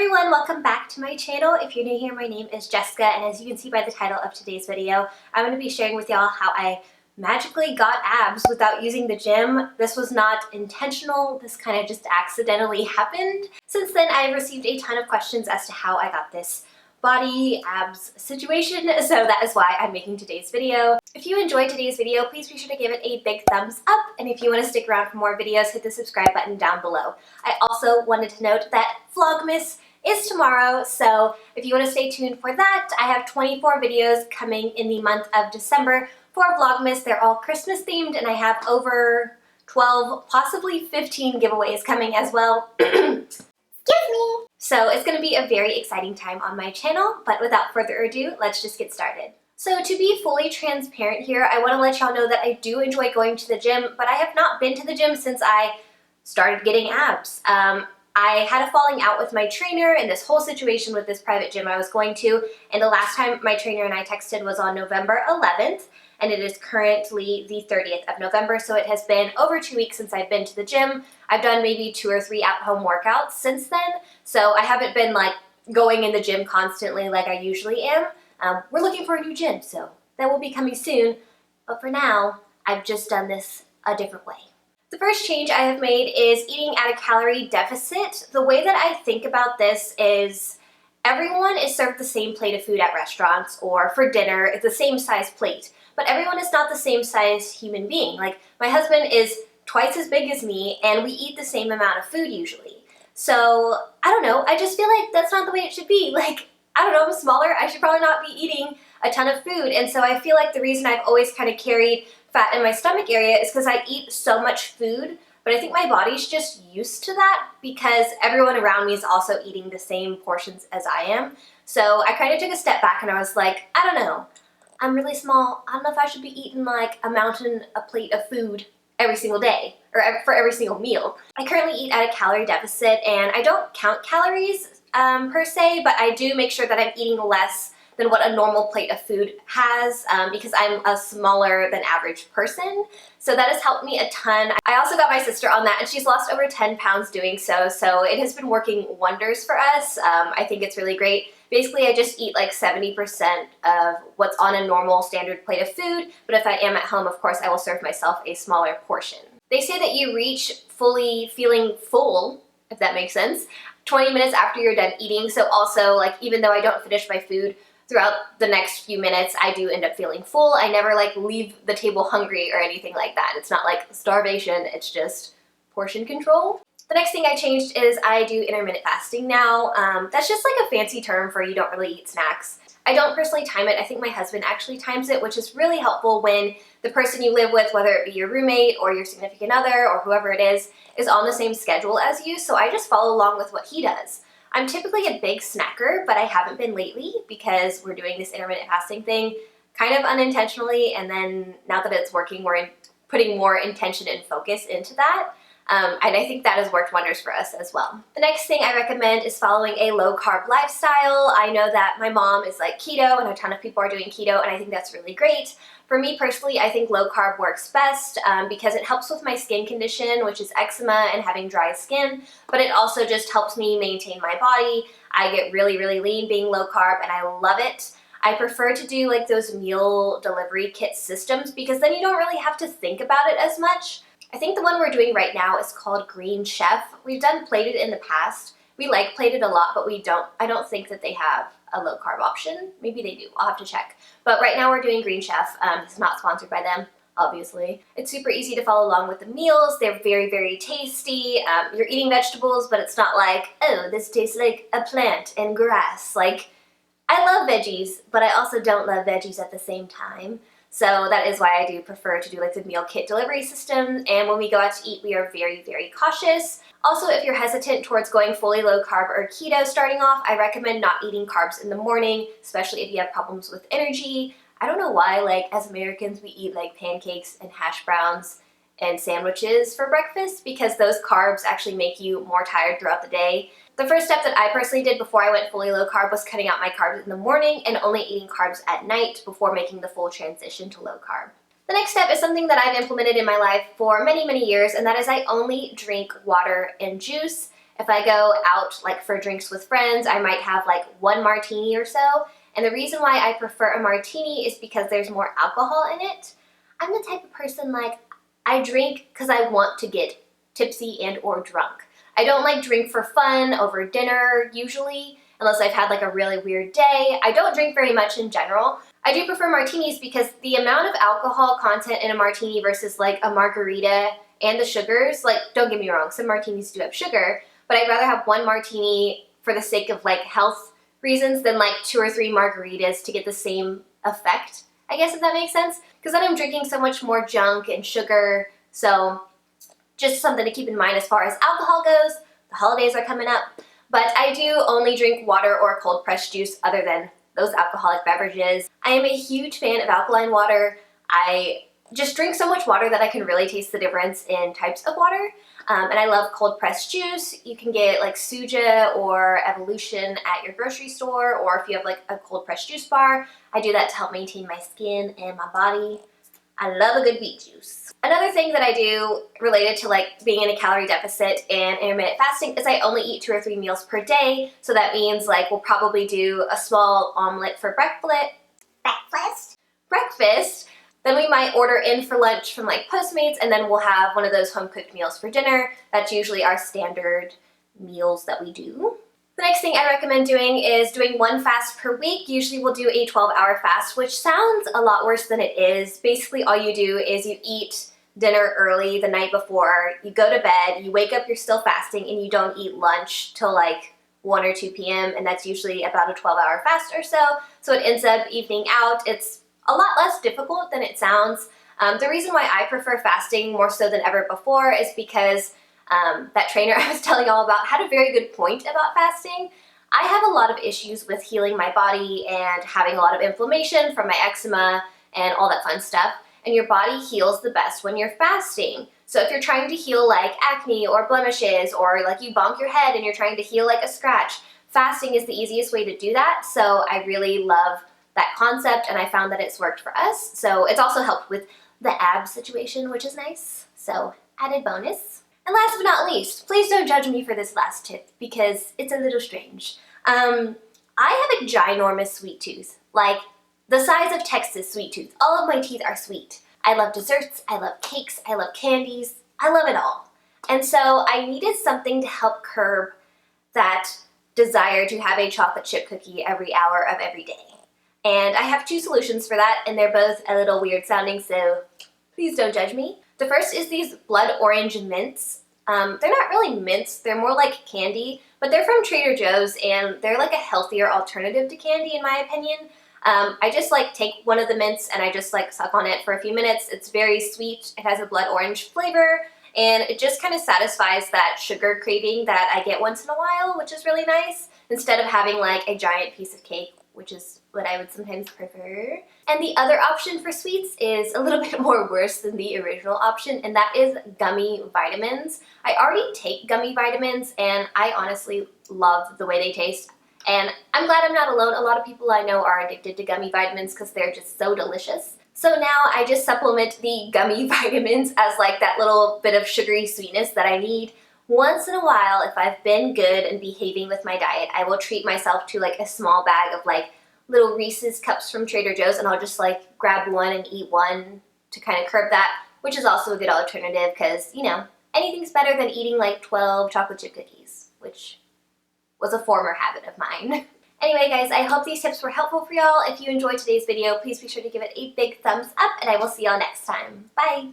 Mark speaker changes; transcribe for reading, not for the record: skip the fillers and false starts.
Speaker 1: everyone, welcome back to my channel. If you're new here, my name is Jessica, and as you can see by the title of today's video, I'm going to be sharing with y'all how I magically got abs without using the gym. This was not intentional, this kind of just accidentally happened. Since then, I've received a ton of questions as to how I got this body abs situation, so that is why I'm making today's video. If you enjoyed today's video, please be sure to give it a big thumbs up, and if you want to stick around for more videos, hit the subscribe button down below. I also wanted to note that Vlogmas is tomorrow, so if you want to stay tuned for that, I have 24 videos coming in the month of December for Vlogmas. They're all Christmas themed, and I have over 12, possibly 15 giveaways coming as well. Excuse me! So it's going to be a very exciting time on my channel, but without further ado, let's just get started. So to be fully transparent here, I want to let y'all know that I do enjoy going to the gym, but I have not been to the gym since I started getting abs. I had a falling out with my trainer in this whole situation with this private gym I was going to, and the last time my trainer and I texted was on November 11th, and it is currently the 30th of November, so it has been over 2 weeks since I've been to the gym. I've done maybe 2 or 3 at-home workouts since then, so I haven't been like going in the gym constantly like I usually am. We're looking for a new gym, so that will be coming soon, but for now, I've just done this a different way. The first change I have made is eating at a calorie deficit. The way that I think about this is everyone is served the same plate of food at restaurants or for dinner. It's the same size plate, but everyone is not the same size human being. Like, my husband is twice as big as me, and we eat the same amount of food usually. So, I don't know, I just feel like that's not the way it should be. Like, I don't know, I'm smaller, I should probably not be eating a ton of food, and so I feel like the reason I've always kind of carried fat in my stomach area is because I eat so much food, but I think my body's just used to that because everyone around me is also eating the same portions as I am. So I kind of took a step back and I was like, I don't know, I'm really small, I don't know if I should be eating like a plate of food every single day or for every single meal. I currently eat at a calorie deficit, and I don't count calories per se, but I do make sure that I'm eating less than what a normal plate of food has because I'm a smaller than average person. So that has helped me a ton. I also got my sister on that, and she's lost over 10 pounds doing so, so it has been working wonders for us. I think it's really great. Basically, I just eat like 70% of what's on a normal standard plate of food, but if I am at home, of course, I will serve myself a smaller portion. They say that you reach fully feeling full, if that makes sense, 20 minutes after you're done eating. So also, like, even though I don't finish my food, throughout the next few minutes, I do end up feeling full. I never like leave the table hungry or anything like that. It's not like starvation, it's just portion control. The next thing I changed is I do intermittent fasting now. That's just like a fancy term for you don't really eat snacks. I don't personally time it. I think my husband actually times it, which is really helpful when the person you live with, whether it be your roommate or your significant other or whoever it is on the same schedule as you, so I just follow along with what he does. I'm typically a big snacker, but I haven't been lately because we're doing this intermittent fasting thing kind of unintentionally, and then now that it's working, we're putting more intention and focus into that. And I think that has worked wonders for us as well. The next thing I recommend is following a low-carb lifestyle. I know that my mom is like keto, and a ton of people are doing keto, and I think that's really great. For me personally, I think low-carb works best because it helps with my skin condition, which is eczema and having dry skin, but it also just helps me maintain my body. I get really, really lean being low-carb, and I love it. I prefer to do like those meal delivery kit systems because then you don't really have to think about it as much. I think the one we're doing right now is called Green Chef. We've done plated in the past. We like plated a lot, but I don't think that they have a low carb option. Maybe they do, I'll have to check. But right now we're doing Green Chef. It's not sponsored by them, obviously. It's super easy to follow along with the meals. They're very, very tasty. You're eating vegetables, but it's not like, oh, this tastes like a plant and grass. Like, I love veggies, but I also don't love veggies at the same time. So that is why I do prefer to do like the meal kit delivery system, and when we go out to eat, we are very, very cautious. Also, if you're hesitant towards going fully low carb or keto starting off, I recommend not eating carbs in the morning, especially if you have problems with energy. I don't know why, like, as Americans, we eat like pancakes and hash browns and sandwiches for breakfast because those carbs actually make you more tired throughout the day. The first step that I personally did before I went fully low carb was cutting out my carbs in the morning and only eating carbs at night before making the full transition to low carb. The next step is something that I've implemented in my life for many, many years, and that is I only drink water and juice. If I go out like for drinks with friends, I might have like one martini or so. And the reason why I prefer a martini is because there's more alcohol in it. I'm the type of person like, I drink because I want to get tipsy and or drunk. I don't like drink for fun over dinner usually, unless I've had like a really weird day. I don't drink very much in general. I do prefer martinis because the amount of alcohol content in a martini versus like a margarita and the sugars, like don't get me wrong, some martinis do have sugar, but I'd rather have one martini for the sake of like health reasons than like 2 or 3 margaritas to get the same effect, I guess, if that makes sense. Because then I'm drinking so much more junk and sugar, so just something to keep in mind as far as alcohol goes. The holidays are coming up, but I do only drink water or cold pressed juice other than those alcoholic beverages. I am a huge fan of alkaline water. I just drink so much water that I can really taste the difference in types of water. And I love cold pressed juice. You can get like Suja or Evolution at your grocery store, or if you have like a cold pressed juice bar. I do that to help maintain my skin and my body. I love a good beet juice. Another thing that I do related to like being in a calorie deficit and intermittent fasting is I only eat 2 or 3 meals per day. So that means like we'll probably do a small omelet for breakfast. Then we might order in for lunch from like Postmates, and then we'll have one of those home cooked meals for dinner. That's usually our standard meals that we do. The next thing I recommend doing is doing 1 fast per week. Usually we'll do a 12-hour fast, which sounds a lot worse than it is. Basically all you do is you eat dinner early the night before, you go to bed, you wake up, you're still fasting, and you don't eat lunch till like 1 or 2 p.m. and that's usually about a 12-hour fast or so. So it ends up evening out. It's a lot less difficult than it sounds. The reason why I prefer fasting more so than ever before is because that trainer I was telling y'all about had a very good point about fasting. I have a lot of issues with healing my body and having a lot of inflammation from my eczema and all that fun stuff. And your body heals the best when you're fasting. So if you're trying to heal like acne or blemishes, or like you bonk your head and you're trying to heal like a scratch, fasting is the easiest way to do that. So I really love that concept, and I found that it's worked for us. So it's also helped with the abs situation, which is nice. So added bonus. And last but not least, please don't judge me for this last tip because it's a little strange. I have a ginormous sweet tooth, like the size of Texas sweet tooth. All of my teeth are sweet. I love desserts, I love cakes, I love candies, I love it all. And so I needed something to help curb that desire to have a chocolate chip cookie every hour of every day. And I have 2 solutions for that, and they're both a little weird sounding, so please don't judge me. The first is these blood orange mints. They're not really mints, they're more like candy, but they're from Trader Joe's, and they're like a healthier alternative to candy in my opinion. I just like take one of the mints and I just like suck on it for a few minutes. It's very sweet, it has a blood orange flavor, and it just kind of satisfies that sugar craving that I get once in a while, which is really nice, instead of having like a giant piece of cake, which is what I would sometimes prefer. And the other option for sweets is a little bit more worse than the original option, and that is gummy vitamins. I already take gummy vitamins, and I honestly love the way they taste. And I'm glad I'm not alone. A lot of people I know are addicted to gummy vitamins because they're just so delicious. So now I just supplement the gummy vitamins as like that little bit of sugary sweetness that I need. Once in a while, if I've been good and behaving with my diet, I will treat myself to like a small bag of like little Reese's cups from Trader Joe's, and I'll just like grab one and eat one to kind of curb that, which is also a good alternative because, you know, anything's better than eating like 12 chocolate chip cookies, which was a former habit of mine. Anyway, guys, I hope these tips were helpful for y'all. If you enjoyed today's video, please be sure to give it a big thumbs up, and I will see y'all next time. Bye!